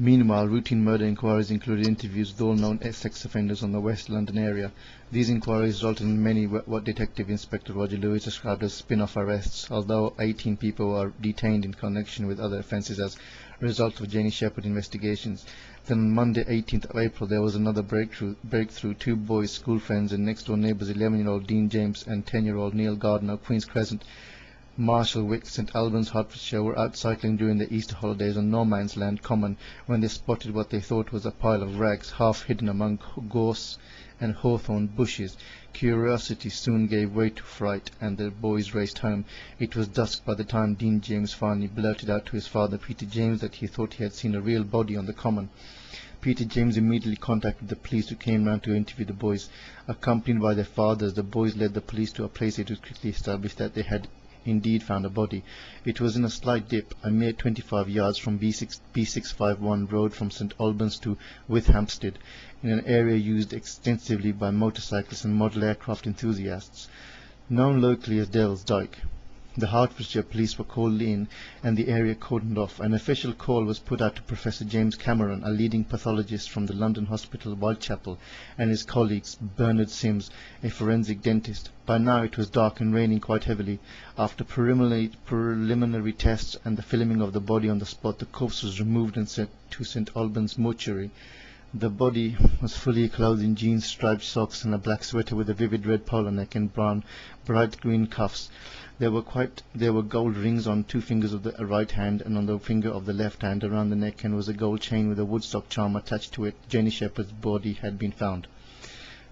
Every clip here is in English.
Meanwhile, routine murder inquiries included interviews with all known sex offenders on the West London area. These inquiries resulted in many what Detective Inspector Roger Lewis described as spin-off arrests, although 18 people were detained in connection with other offences as a result of Janie Shepherd investigations. Then on Monday 18th of April there was another breakthrough. Two boys, school friends and next-door neighbours, 11-year-old Dean James and 10-year-old Neil Gardner of Queen's Crescent, Marshallwick, St Albans, Hertfordshire, were out cycling during the Easter holidays on No Man's Land Common when they spotted what they thought was a pile of rags half hidden among gorse and hawthorn bushes. Curiosity soon gave way to fright, and the boys raced home. It was dusk by the time Dean James finally blurted out to his father, Peter James, that he thought he had seen a real body on the common. Peter James immediately contacted the police, who came round to interview the boys. Accompanied by their fathers, the boys led the police to a place it was quickly established that they had indeed found a body. It was in a slight dip, a mere 25 yards from B651 road from St Albans to Withampstead, in an area used extensively by motorcyclists and model aircraft enthusiasts, known locally as Devil's Dyke. The Hertfordshire police were called in and the area cordoned off. An official call was put out to Professor James Cameron, a leading pathologist from the London Hospital Whitechapel, and his colleagues, Bernard Sims, a forensic dentist. By now it was dark and raining quite heavily. After preliminary tests and the filming of the body on the spot, the corpse was removed and sent to St Albans mortuary. The body was fully clothed in jeans, striped socks and a black sweater with a vivid red polo neck and bright green cuffs. There were gold rings on 2 fingers of the right hand and on the finger of the left hand around the neck, and was a gold chain with a Woodstock charm attached to it. Janie Shepherd's body had been found.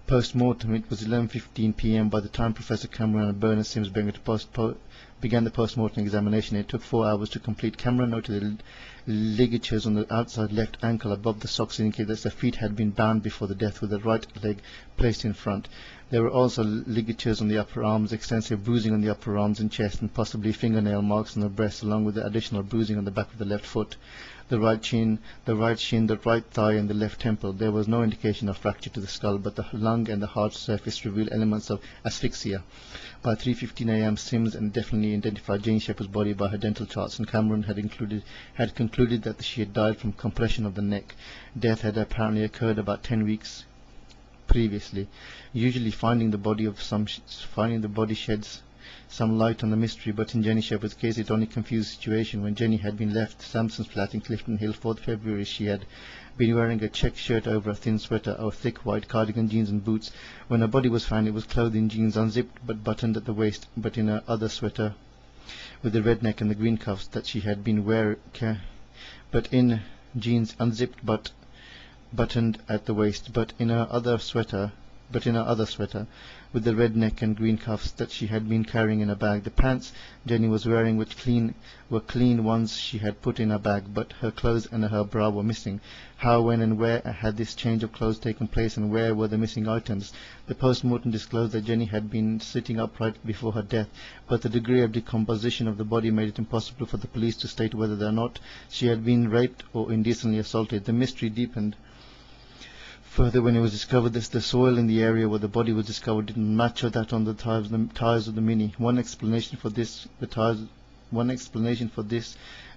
Post-mortem. It was 11:15 p.m. by the time Professor Cameron and Bernard Sims began the post-mortem examination. It took 4 hours to complete. Cameron noted the ligatures on the outside left ankle above the socks indicated that the feet had been bound before the death, with the right leg placed in front. There were also ligatures on the upper arms, extensive bruising on the upper arms and chest, and possibly fingernail marks on the breast, along with the additional bruising on the back of the left foot, the right shin, the right thigh and the left temple. There was no indication of fracture to the skull, but the lung and the hard surface revealed elements of asphyxia. By 3:15 a.m. Sims definitely identified Janie Shepherd's body by her dental charts, and Cameron had concluded that she had died from compression of the neck. Death had apparently occurred about 10 weeks previously. Usually finding the body sheds some light on the mystery, but in Janie Shepherd's case it only confused the situation. When Jenny had been left Sampson's flat in Clifton Hill 4th February, she had been wearing a check shirt over a thin sweater or thick white cardigan, jeans and boots. When her body was found, it was clothed in jeans, unzipped but buttoned at the waist, but in her other sweater with the red neck and the green cuffs that she had been wearing, but in jeans unzipped but buttoned at the waist, but in her other sweater with the red neck and green cuffs that she had been carrying in a bag. The pants Jenny was wearing were clean ones she had put in her bag, but her clothes and her bra were missing. How, when and where had this change of clothes taken place, and where were the missing items? The post-mortem disclosed that Jenny had been sitting upright before her death, but the degree of decomposition of the body made it impossible for the police to state whether or not she had been raped or indecently assaulted. The mystery deepened further when it was discovered that the soil in the area where the body was discovered didn't match that on the tires of the Mini. One explanation for this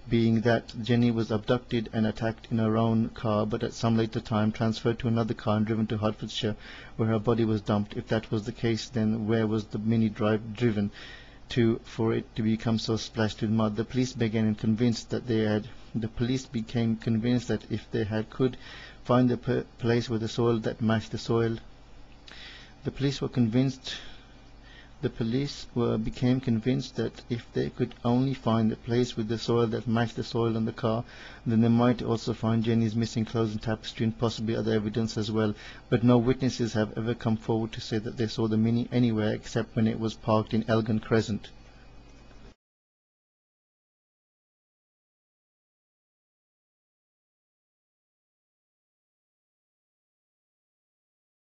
being that Jenny was abducted and attacked in her own car, but at some later time transferred to another car and driven to Hertfordshire, where her body was dumped. If that was the case, then where was the Mini driven to for it to become so splashed with mud? The police became convinced that if they could find the place where the soil that matched the soil, became convinced that if they could only find the place with the soil that matched the soil on the car, then they might also find Jenny's missing clothes and tapestry and possibly other evidence as well. But no witnesses have ever come forward to say that they saw the Mini anywhere except when it was parked in Elgin Crescent.